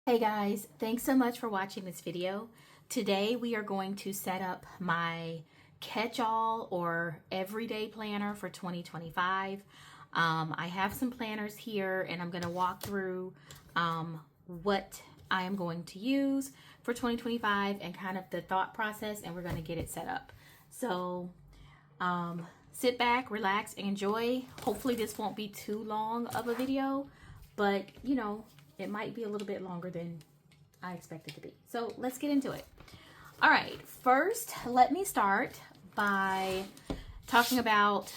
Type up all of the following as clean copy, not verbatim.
Hey guys, thanks so much for watching this video. Today we are going to set up my catch-all or everyday planner for 2025. I have some planners here and I'm going to walk through what I am going to use for 2025 and kind of the thought process, and we're going to get it set up. So sit back, relax, and enjoy. Hopefully this won't be too long of a video, but you know, it might be a little bit longer than I expected to be. So let's get into it. All right, first, let me start by talking about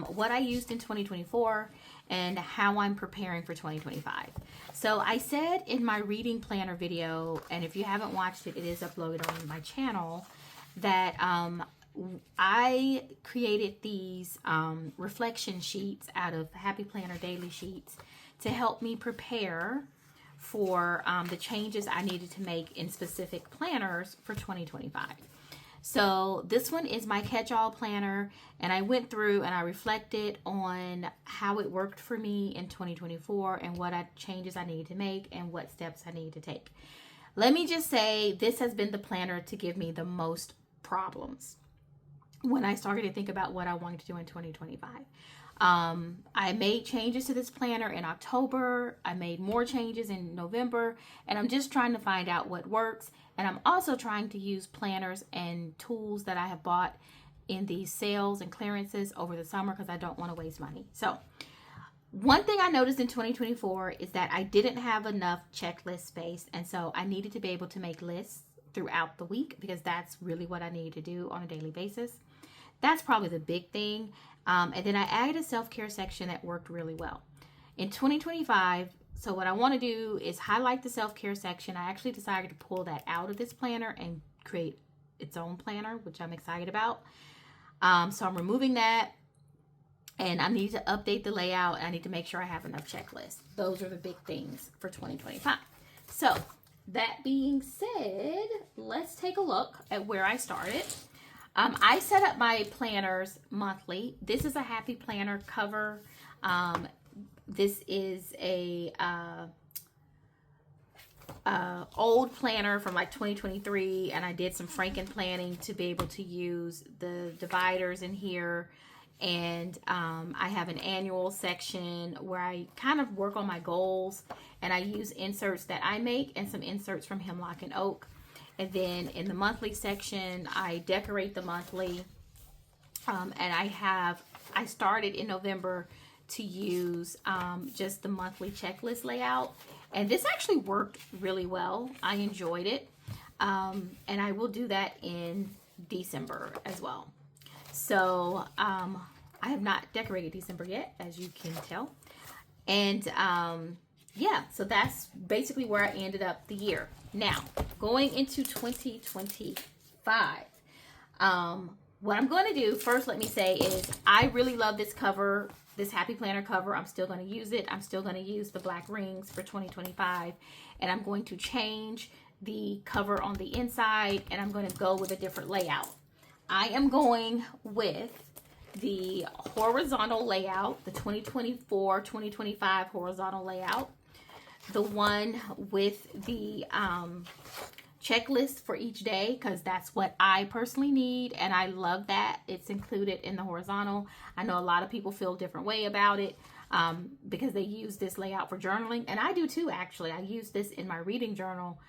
what I used in 2024 and how I'm preparing for 2025. So I said in my reading planner video, and if you haven't watched it, it is uploaded on my channel, that I created these reflection sheets out of Happy Planner daily sheets to help me prepare for the changes I needed to make in specific planners for 2025. So this one is my catch-all planner, and I went through and I reflected on how it worked for me in 2024 and what changes I needed to make and what steps I need to take. Let me just say, this has been the planner to give me the most problems when I started to think about what I wanted to do in 2025. I made changes to this planner in October. I made more changes in November, and I'm just trying to find out what works. And I'm also trying to use planners and tools that I have bought in these sales and clearances over the summer because I don't want to waste money. So one thing I noticed in 2024 is that I didn't have enough checklist space, and so I needed to be able to make lists throughout the week because that's really what I need to do on a daily basis. That's probably the big thing. And then I added a self-care section that worked really well. In 2025, so what I want to do is highlight the self-care section. I actually decided to pull that out of this planner and create its own planner, which I'm excited about. So I'm removing that, and I need to update the layout, and I need to make sure I have enough checklists. Those are the big things for 2025. So that being said, let's take a look at where I started. I set up my planners monthly. This is a Happy Planner cover. This is a old planner from like 2023, and I did some Frankenplanning to be able to use the dividers in here. And I have an annual section where I kind of work on my goals, and I use inserts that I make and some inserts from Hemlock and Oak. And then in the monthly section, I decorate the monthly. And I started in November to use just the monthly checklist layout. And this actually worked really well. I enjoyed it. And I will do that in December as well. So I have not decorated December yet, as you can tell. And yeah, so that's basically where I ended up the year. Now, going into 2025, what I'm going to do first, let me say, is I really love this cover, this Happy Planner cover. I'm still going to use it. I'm still going to use the black rings for 2025, and I'm going to change the cover on the inside, and I'm going to go with a different layout. I am going with the horizontal layout, the 2024-2025 horizontal layout. The one with the checklist for each day, because that's what I personally need, and I love that it's included in the horizontal. I know a lot of people feel a different way about it because they use this layout for journaling, and I do too, actually. I use this in my reading journal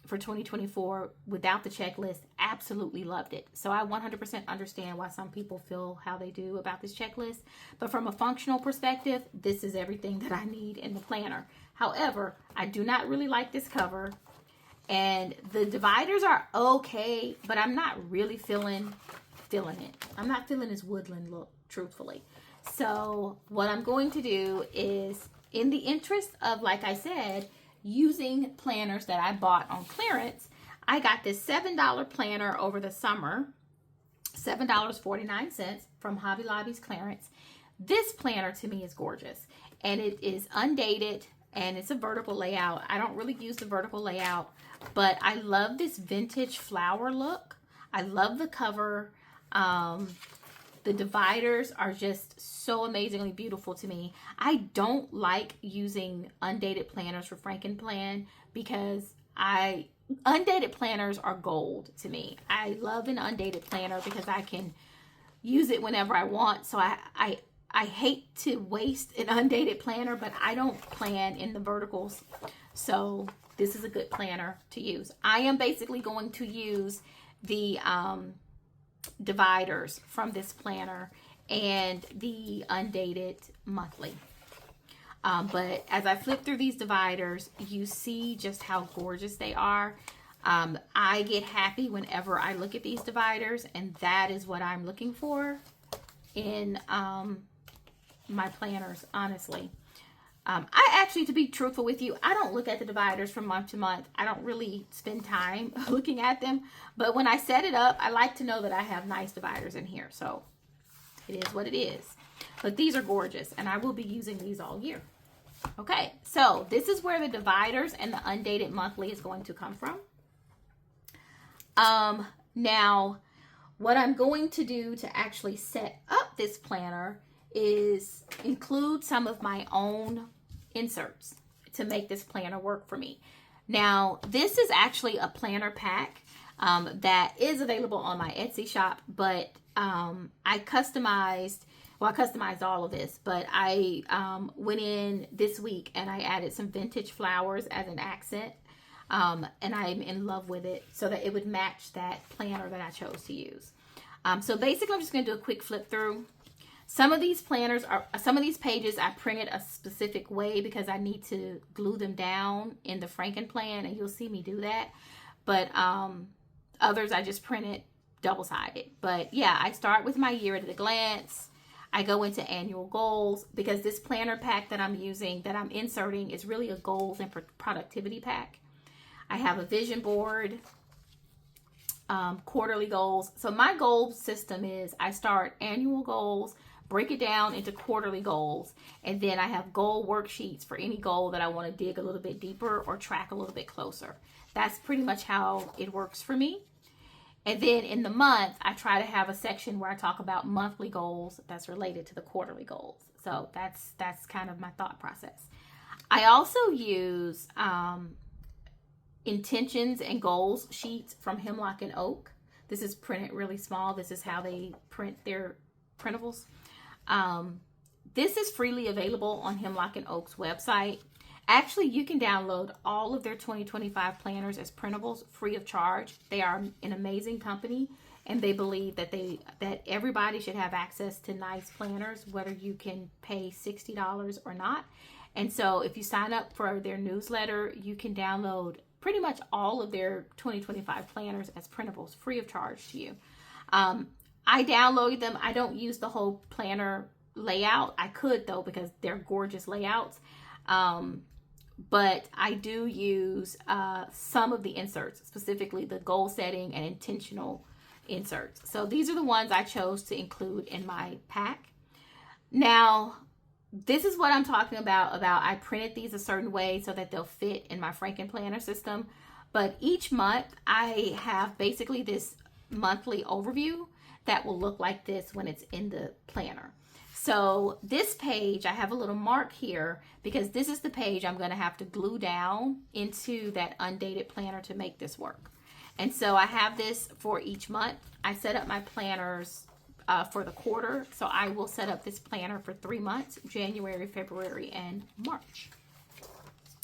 for 2024 without the checklist. Absolutely loved it. So I 100% understand why some people feel how they do about this checklist. But from a functional perspective, this is everything that I need in the planner. However, I do not really like this cover. And the dividers are okay, but I'm not really feeling it. I'm not feeling this woodland look, truthfully. So what I'm going to do is, in the interest of, like I said, using planners that I bought on clearance, I got this $7 planner over the summer, $7.49 from Hobby Lobby's clearance. This planner to me is gorgeous, and it is undated, and it's a vertical layout. I don't really use the vertical layout, but I love this vintage flower look. I love the cover. The dividers are just so amazingly beautiful to me. I don't like using undated planners for Frankenplan because undated planners are gold to me. I love an undated planner because I can use it whenever I want. So I hate to waste an undated planner, but I don't plan in the verticals. So this is a good planner to use. I am basically going to use the dividers from this planner and the undated monthly. But as I flip through these dividers, you see just how gorgeous they are. I get happy whenever I look at these dividers, and that is what I'm looking for in my planners, honestly. I actually, to be truthful with you, I don't look at the dividers from month to month. I don't really spend time looking at them. But when I set it up, I like to know that I have nice dividers in here. So it is what it is. But these are gorgeous, and I will be using these all year. Okay, so this is where the dividers and the undated monthly is going to come from. Now, what I'm going to do to actually set up this planner is include some of my own inserts to make this planner work for me. Now, this is actually a planner pack that is available on my Etsy shop, but I customized all of this, but I went in this week and I added some vintage flowers as an accent, and I'm in love with it so that it would match that planner that I chose to use. So basically, I'm just going to do a quick flip through. Some of these pages I printed a specific way because I need to glue them down in the Frankenplan, and you'll see me do that. But others I just printed double-sided. But yeah, I start with my year at a glance. I go into annual goals because this planner pack that I'm using, that I'm inserting, is really a goals and productivity pack. I have a vision board, quarterly goals. So my goal system is I start annual goals, break it down into quarterly goals, and then I have goal worksheets for any goal that I want to dig a little bit deeper or track a little bit closer. That's pretty much how it works for me. And then in the month, I try to have a section where I talk about monthly goals that's related to the quarterly goals. So that's kind of my thought process. I also use intentions and goals sheets from Hemlock and Oak. This is printed really small. This is how they print their printables. This is freely available on Hemlock and Oak's website. Actually, you can download all of their 2025 planners as printables free of charge. They are an amazing company, and they believe that everybody should have access to nice planners, whether you can pay $60 or not. And so if you sign up for their newsletter, you can download pretty much all of their 2025 planners as printables free of charge to you. I downloaded them. I don't use the whole planner layout. I could, though, because they're gorgeous layouts. But I do use some of the inserts, specifically the goal setting and intentional inserts. So these are the ones I chose to include in my pack. Now, this is what I'm talking about I printed these a certain way so that they'll fit in my Frankenplanner system. But each month I have basically this monthly overview that will look like this when it's in the planner. So this page, I have a little mark here because this is the page I'm going to have to glue down into that undated planner to make this work. And so I have this for each month. I set up my planners for the quarter. So I will set up this planner for 3 months, January, February, and March.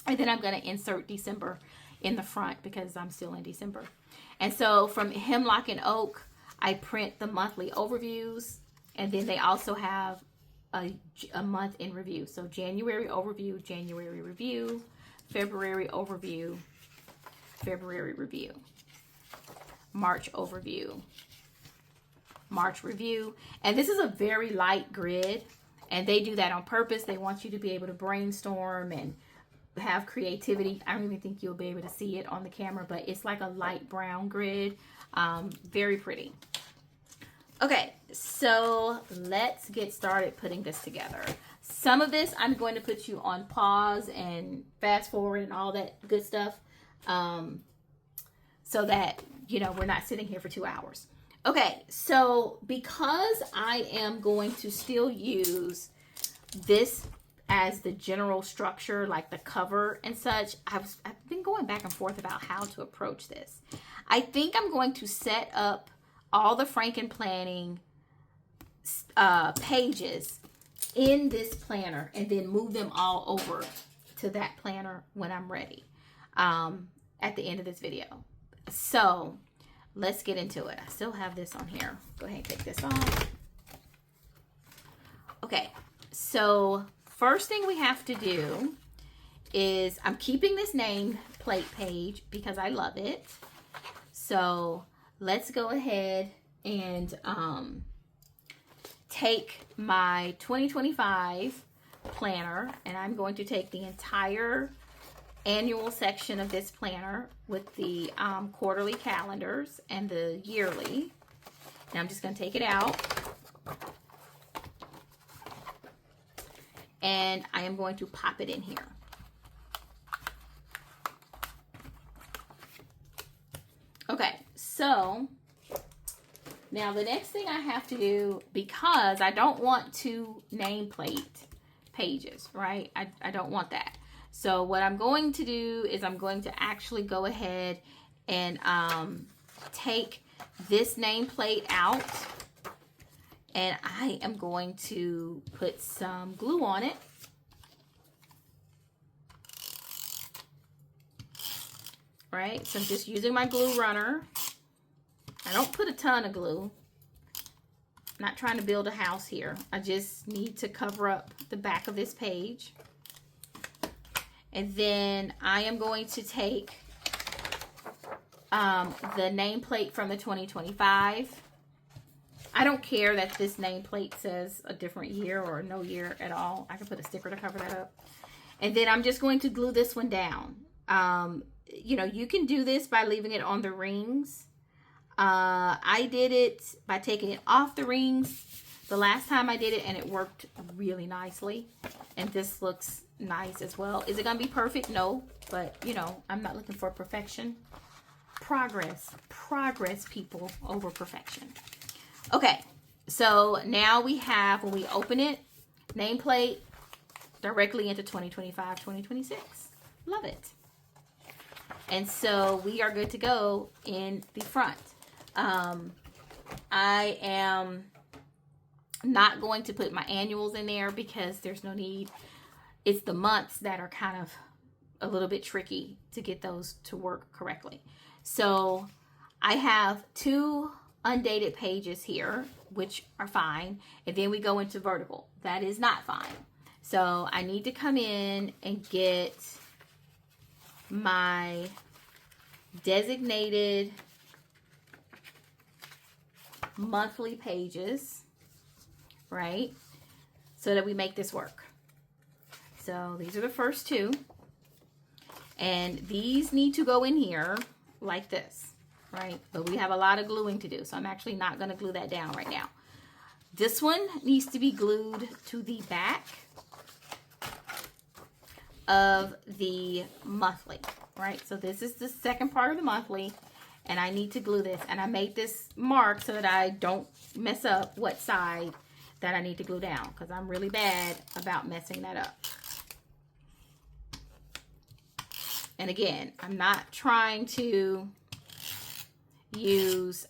And then I'm going to insert December in the front because I'm still in December. And so from Hemlock and Oak, I print the monthly overviews, and then they also have a month in review. So January overview, January review, February overview, February review, March overview, March review. And this is a very light grid, and they do that on purpose. They want you to be able to brainstorm and have creativity. I don't even think you'll be able to see it on the camera, but it's like a light brown grid. Very pretty. Okay, so let's get started putting this together. Some of this I'm going to put you on pause and fast forward and all that good stuff, so that, you know, we're not sitting here for 2 hours. Okay, so because I am going to still use this as the general structure, like the cover and such, I've been going back and forth about how to approach this. I think I'm going to set up all the Frankenplanning pages in this planner and then move them all over to that planner when I'm ready at the end of this video. So let's get into it. I still have this on here. Go ahead and take this off. Okay, so first thing we have to do is, I'm keeping this name plate page because I love it. So let's go ahead and take my 2025 planner, and I'm going to take the entire annual section of this planner with the quarterly calendars and the yearly. And I'm just going to take it out. And I am going to pop it in here. Okay, so now the next thing I have to do, because I don't want to nameplate pages, right? I don't want that. So what I'm going to do is I'm going to actually go ahead and take this nameplate out, and I am going to put some glue on it. Right, so I'm just using my glue runner. I don't put a ton of glue. I'm not trying to build a house here. I just need to cover up the back of this page. And then I am going to take the nameplate from the 2025. I don't care that this nameplate says a different year or no year at all. I can put a sticker to cover that up. And then I'm just going to glue this one down. You know, you can do this by leaving it on the rings. I did it by taking it off the rings the last time I did it, and it worked really nicely. And this looks nice as well. Is it going to be perfect? No, but you know, I'm not looking for perfection. Progress, people, over perfection. Okay, so now we have, when we open it, nameplate directly into 2025, 2026. Love it. And so we are good to go in the front. I am not going to put my annuals in there because there's no need. It's the months that are kind of a little bit tricky to get those to work correctly. So I have 2 undated pages here, which are fine. And then we go into vertical. That is not fine. So I need to come in and get my designated monthly pages, right? So that we make this work. So these are the first 2. And these need to go in here like this, right? But we have a lot of gluing to do, so I'm actually not going to glue that down right now. This one needs to be glued to the back of the monthly, right? So this is the second part of the monthly, and I need to glue this. And I made this mark so that I don't mess up what side that I need to glue down, because I'm really bad about messing that up. And again, I'm not trying to use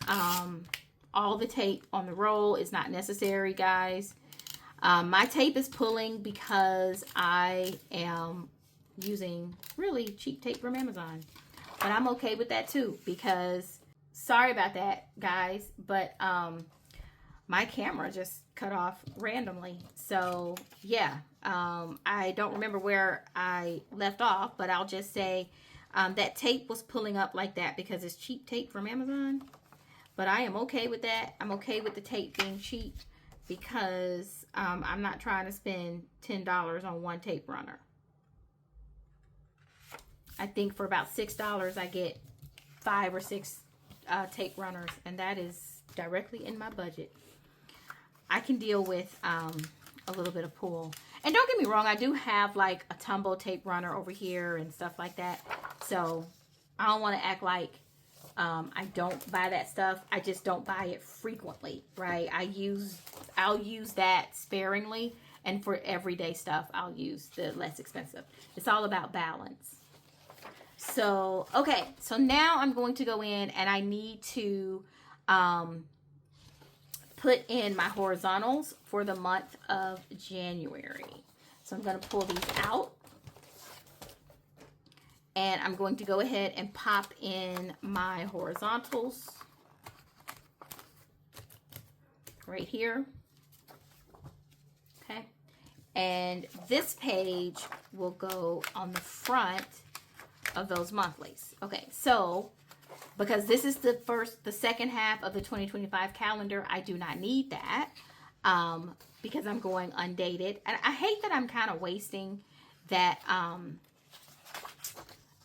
all the tape on the roll. It's not necessary, guys. My tape is pulling because I am using really cheap tape from Amazon. But I'm okay with that too, because, sorry about that, guys, but my camera just cut off randomly. So yeah, I don't remember where I left off, but I'll just say that tape was pulling up like that because it's cheap tape from Amazon. But I am okay with that. I'm okay with the tape being cheap because I'm not trying to spend $10 on one tape runner. I think for about $6 I get 5 or 6 tape runners, and that is directly in my budget. I can deal with a little bit of pull. And don't get me wrong, I do have like a Tumbo tape runner over here and stuff like that. So I don't want to act like I don't buy that stuff. I just don't buy it frequently, right? I'll use that sparingly, and for everyday stuff, I'll use the less expensive. It's all about balance. So, okay, so now I'm going to go in and I need to put in my horizontals for the month of January. So I'm going to pull these out. And I'm going to go ahead and pop in my horizontals right here. Okay. And this page will go on the front of those monthlies. Okay, so because this is the second half of the 2025 calendar, I do not need that because I'm going undated. And I hate that I'm kind of wasting that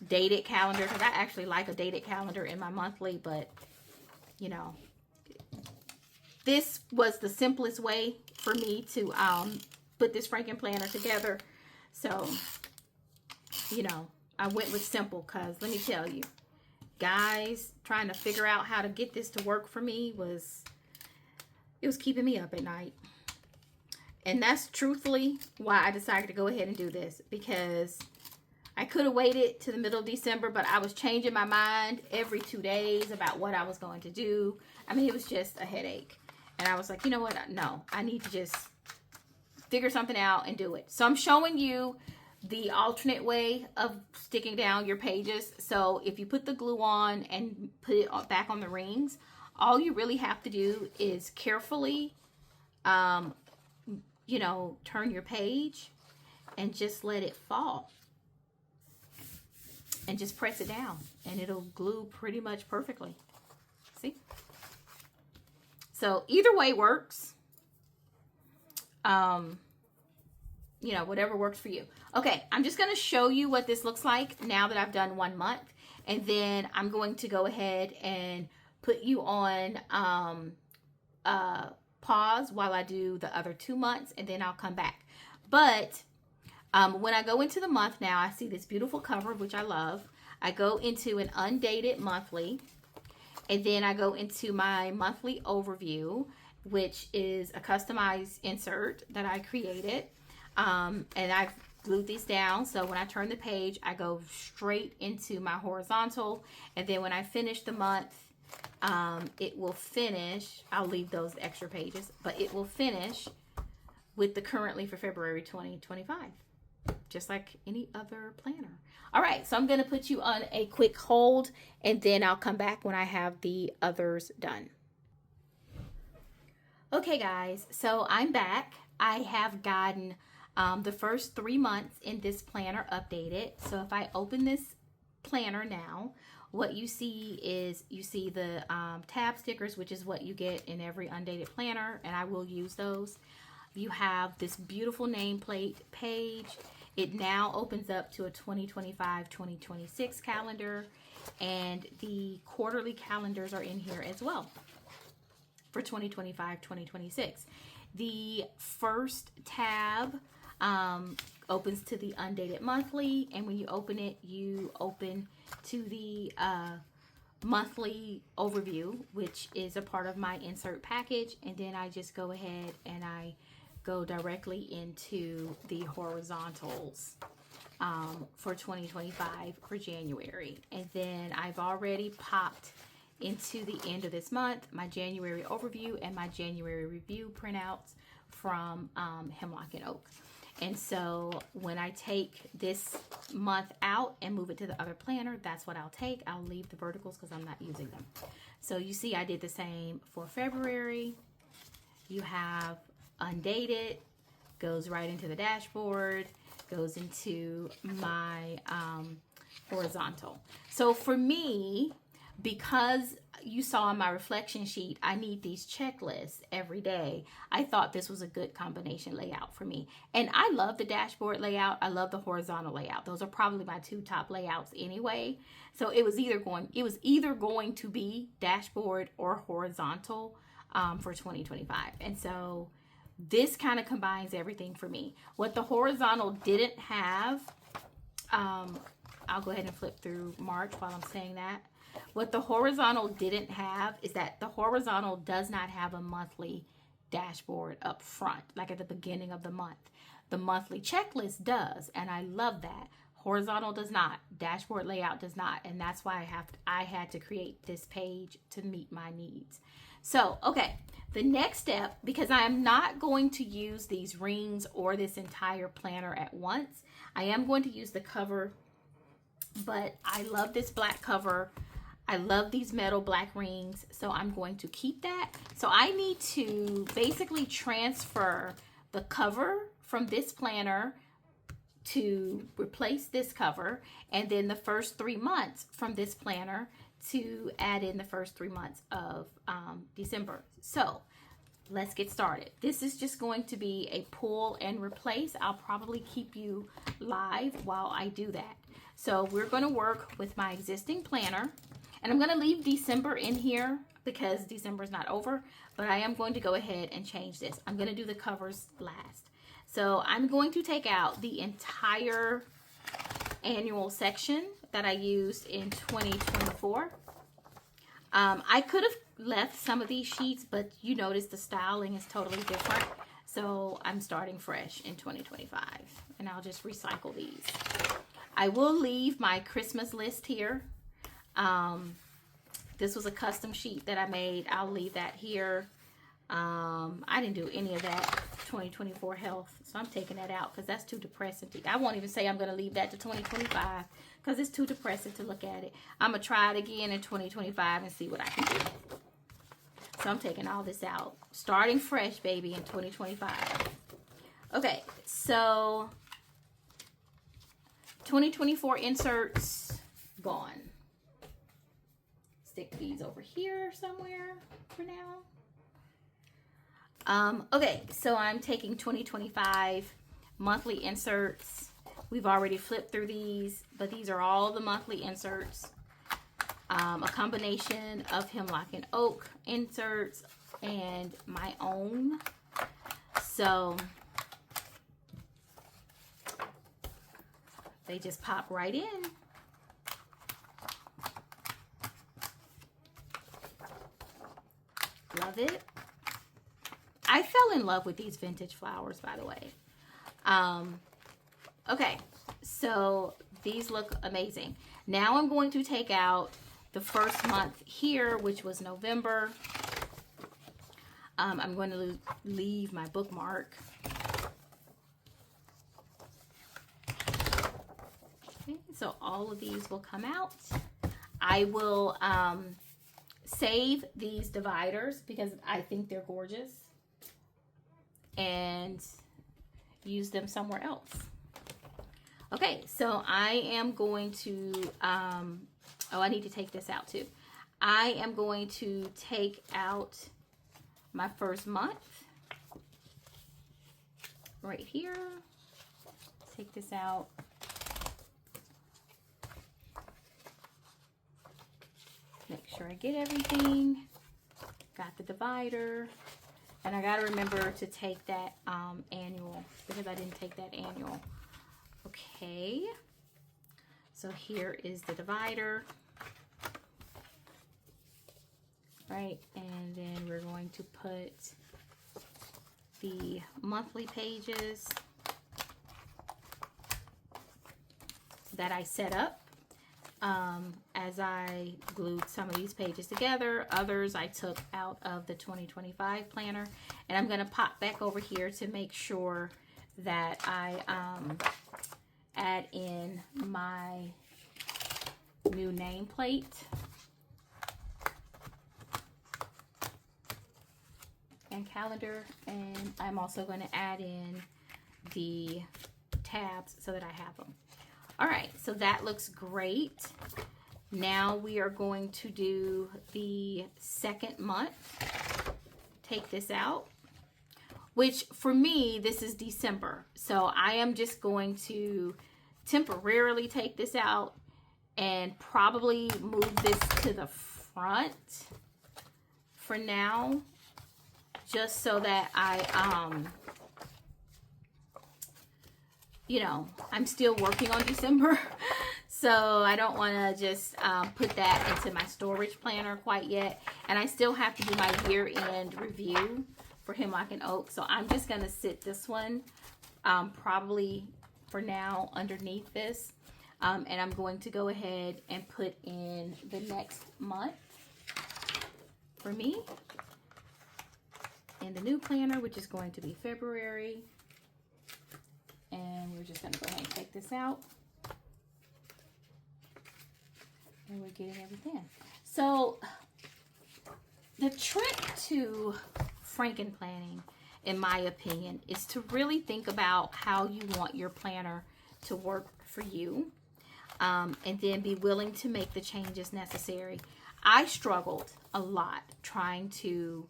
dated calendar, because I actually like a dated calendar in my monthly, but you know, this was the simplest way for me to put this Frankenplanner together. So, you know, I went with simple, because let me tell you, guys, trying to figure out how to get this to work for me was keeping me up at night. And that's truthfully why I decided to go ahead and do this, because I could have waited to the middle of December, but I was changing my mind every 2 days about what I was going to do. I mean, it was just a headache. And I was like, you know what? No, I need to just figure something out and do it. So I'm showing you the alternate way of sticking down your pages. So if you put the glue on and put it back on the rings, all you really have to do is carefully, you know, turn your page and just let it fall. And just press it down, and it'll glue pretty much perfectly. See? So either way works. You know, whatever works for you. Okay, I'm just going to show you what this looks like now that I've done 1 month. And then I'm going to go ahead and put you on pause while I do the other 2 months, and then I'll come back. But when I go into the month now, I see this beautiful cover, which I love. I go into an undated monthly, and then I go into my monthly overview, which is a customized insert that I created. And I've glued these down, so when I turn the page, I go straight into my horizontal, and then when I finish the month, it will finish. I'll leave those extra pages, but it will finish with the currently for February 2025. Just like any other planner. All right, so I'm going to put you on a quick hold, and then I'll come back when I have the others done. Okay, guys, so I'm back. I have gotten the first 3 months in this planner updated. So if I open this planner now, what you see is you see the tab stickers, which is what you get in every undated planner, and I will use those. You have this beautiful nameplate page. It now opens up to a 2025-2026 calendar, and the quarterly calendars are in here as well for 2025-2026. The first tab opens to the undated monthly, and when you open it, you open to the monthly overview, which is a part of my insert package, and then I just go ahead and I go directly into the horizontals for 2025 for January. And then I've already popped into the end of this month my January overview and my January review printouts from Hemlock and Oak. And so when I take this month out and move it to the other planner, that's what I'll take. I'll leave the verticals because I'm not using them. So you see I did the same for February. You have undated, goes right into the dashboard, goes into my horizontal. So for me, because you saw on my reflection sheet, I need these checklists every day. I thought this was a good combination layout for me. And I love the dashboard layout. I love the horizontal layout. Those are probably my 2 top layouts anyway. So it was either going to be dashboard or horizontal for 2025. And so this kind of combines everything for me. What the horizontal didn't have, I'll go ahead and flip through March while I'm saying that. What the horizontal didn't have is that the horizontal does not have a monthly dashboard up front, like at the beginning of the month. The monthly checklist does, and I love that. Horizontal does not. Dashboard layout does not, and that's why I had to create this page to meet my needs. So, okay, the next step, because I am not going to use these rings or this entire planner at once, I am going to use the cover, but I love this black cover. I love these metal black rings, so I'm going to keep that. So I need to basically transfer the cover from this planner to replace this cover, and then the first 3 months from this planner to add in the first 3 months of December. So let's get started. This is just going to be a pull and replace. I'll probably keep you live while I do that. So we're going to work with my existing planner, and I'm going to leave December in here because December is not over, but I am going to go ahead and change this. I'm going to do the covers last. So I'm going to take out the entire annual section that I used in 2024. I could have left some of these sheets, but you notice the styling is totally different. So I'm starting fresh in 2025, and I'll just recycle these. I will leave my Christmas list here. This was a custom sheet that I made. I'll leave that here. I didn't do any of that 2024 health, so I'm taking that out because that's too depressing. I won't even say I'm going to leave that to 2025 because it's too depressing to look at it. I'm going to try it again in 2025 and see what I can do. So I'm taking all this out. Starting fresh, baby, in 2025. Okay, so 2024 inserts gone. Stick these over here somewhere for now. Okay, so I'm taking 2025 monthly inserts. We've already flipped through these, but these are all the monthly inserts. A combination of Hemlock and Oak inserts and my own. So they just pop right in. Love it. I fell in love with these vintage flowers, by the way. Okay, so these look amazing. Now I'm going to take out the first month here, which was November. I'm going to leave my bookmark. Okay, so all of these will come out. I will save these dividers because I think they're gorgeous, and use them somewhere else. Okay, so I am going to, oh, I need to take this out too. I am going to take out my first month right here. Take this out. Make sure I get everything. Got the divider. And I got to remember to take that annual because I didn't take that annual. Okay. So here is the divider. Right. And then we're going to put the monthly pages that I set up. As I glued some of these pages together. Others I took out of the 2025 planner. And I'm going to pop back over here to make sure that I add in my new nameplate. And calendar. And I'm also going to add in the tabs so that I have them. All right, so that looks great. Now we are going to do the second month. Take this out, which for me, this is December. So I am just going to temporarily take this out and probably move this to the front for now, just so that I, you know, I'm still working on December. So I don't want to just put that into my storage planner quite yet. And I still have to do my year-end review for Hemlock and Oak. So I'm just going to sit this one probably for now underneath this. And I'm going to go ahead and put in the next month for me in the new planner, which is going to be February. And we're just going to go ahead and take this out. And we're getting everything. So the trick to Frankenplanning, in my opinion, is to really think about how you want your planner to work for you, and then be willing to make the changes necessary. I struggled a lot trying to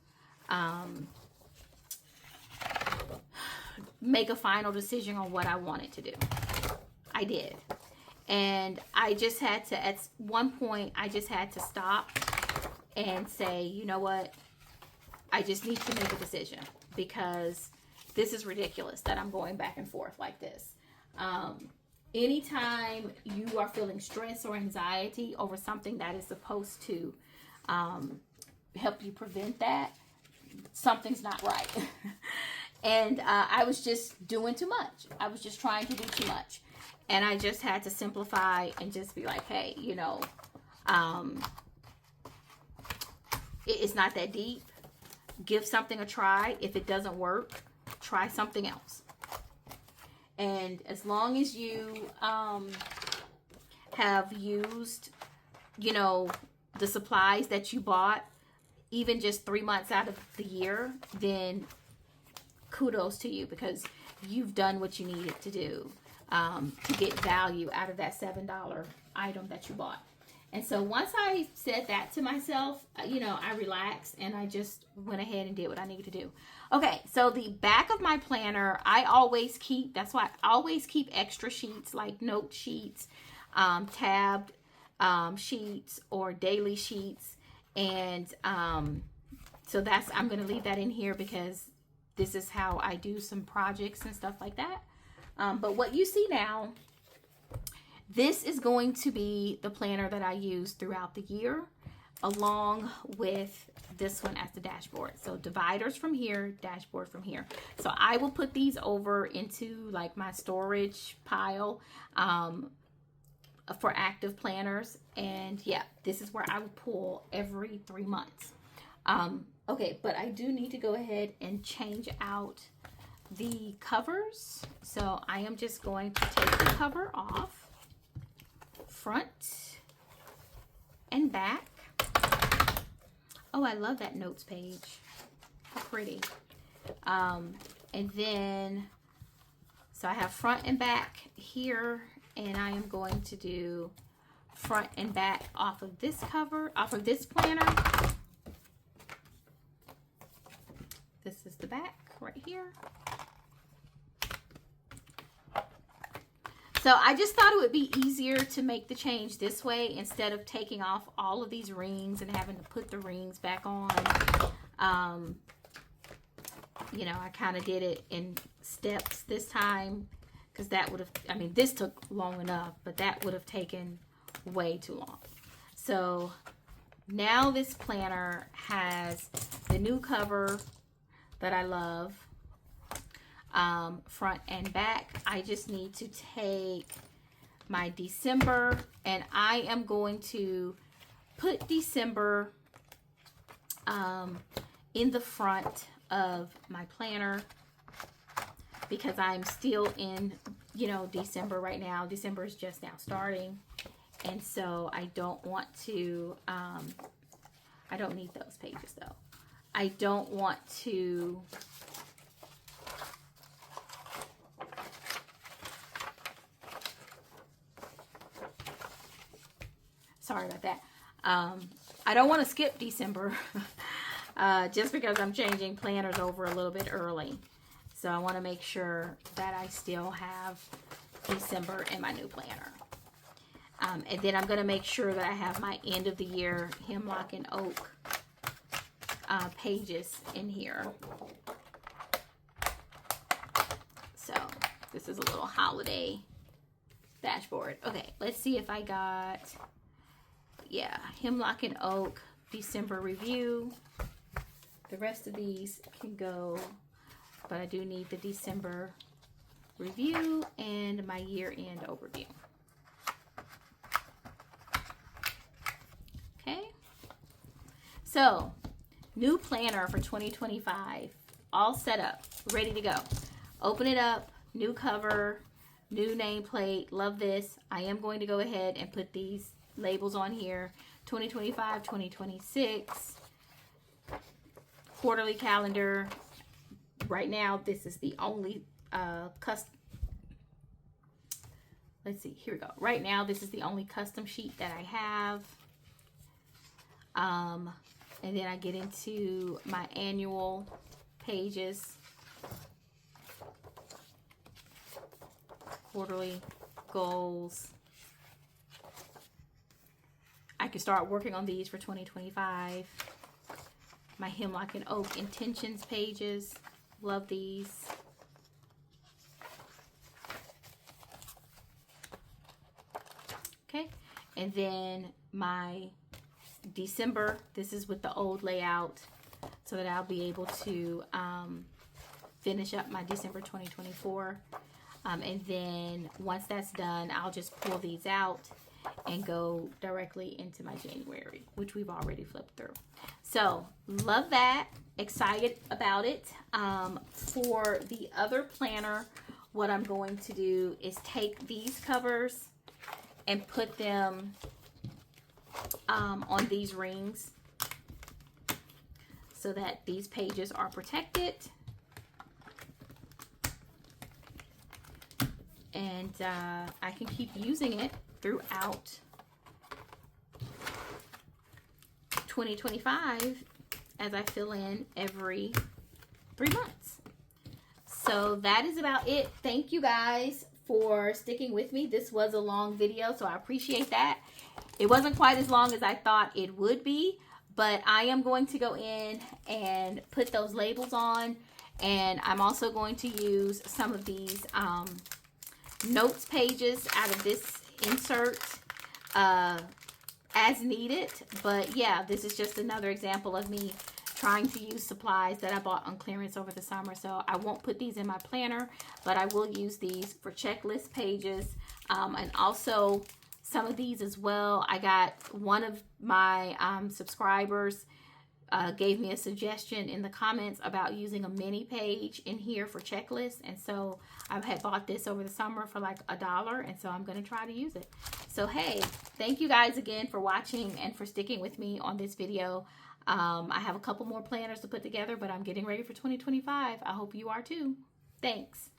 make a final decision on what I wanted to do. I did. And I just had to, at one point, I just had to stop and say, you know what? I just need to make a decision, because this is ridiculous that I'm going back and forth like this. Anytime you are feeling stress or anxiety over something that is supposed to help you prevent that, something's not right. And I was just doing too much. I was just trying to do too much. And I just had to simplify and just be like, hey, you know, it's not that deep. Give something a try. If it doesn't work, try something else. And as long as you have used, you know, the supplies that you bought, even just 3 months out of the year, then kudos to you, because you've done what you needed to do to get value out of that $7 item that you bought. And so once I said that to myself, you know, I relaxed and I just went ahead and did what I needed to do. Okay, so the back of my planner, I always keep, that's why I always keep extra sheets, like note sheets, tabbed sheets, or daily sheets. And so that's, I'm going to leave that in here because this is how I do some projects and stuff like that. But what you see now, this is going to be the planner that I use throughout the year, along with this one as the dashboard. So dividers from here, dashboard from here. So I will put these over into like my storage pile for active planners. And yeah, this is where I will pull every 3 months. Okay, but I do need to go ahead and change out the covers. So I am just going to take the cover off, front and back. Oh, I love that notes page. How pretty. And then, so I have front and back here, and I am going to do front and back off of this cover, off of this planner. This is the back right here. So I just thought it would be easier to make the change this way instead of taking off all of these rings and having to put the rings back on. You know, I kind of did it in steps this time, because that would have, I mean, this took long enough, but that would have taken way too long. So now this planner has the new cover that I love, front and back. I just need to take my December, and I am going to put December in the front of my planner, because I'm still in, you know, December right now. December is just now starting, and so I don't want to, I don't need those pages though. I don't want to sorry about that. I don't want to skip December just because I'm changing planners over a little bit early. So I want to make sure that I still have December in my new planner. And then I'm going to make sure that I have my end of the year Hemlock and Oak pages in here. So this is a little holiday dashboard. Okay, let's see if I got, yeah, Hemlock and Oak December review. The rest of these can go, but I do need the December review and my year-end overview. Okay, so new planner for 2025, all set up, ready to go. Open it up, new cover, new nameplate, love this. I am going to go ahead and put these labels on here. 2025, 2026, quarterly calendar. Right now, this is the only custom. Let's see, here we go. Right now, this is the only custom sheet that I have. And then I get into my annual pages, quarterly goals. I can start working on these for 2025. My Hemlock and Oak intentions pages, love these. Okay, and then my December, this is with the old layout, so that I'll be able to finish up my December 2024. And then once that's done, I'll just pull these out and go directly into my January, which we've already flipped through. So love that, excited about it. For the other planner, what I'm going to do is take these covers and put them on these rings so that these pages are protected. And I can keep using it throughout 2025 as I fill in every 3 months. So that is about it. Thank you guys for sticking with me. This was a long video, so I appreciate that. It wasn't quite as long as I thought it would be, but I am going to go in and put those labels on, and I'm also going to use some of these notes pages out of this insert as needed. But yeah, this is just another example of me trying to use supplies that I bought on clearance over the summer. So I won't put these in my planner, but I will use these for checklist pages, and also some of these as well. I got one of my subscribers gave me a suggestion in the comments about using a mini page in here for checklists, and so I had bought this over the summer for like $1, and so I'm going to try to use it. So hey, thank you guys again for watching and for sticking with me on this video. I have a couple more planners to put together, but I'm getting ready for 2025. I hope you are too. Thanks.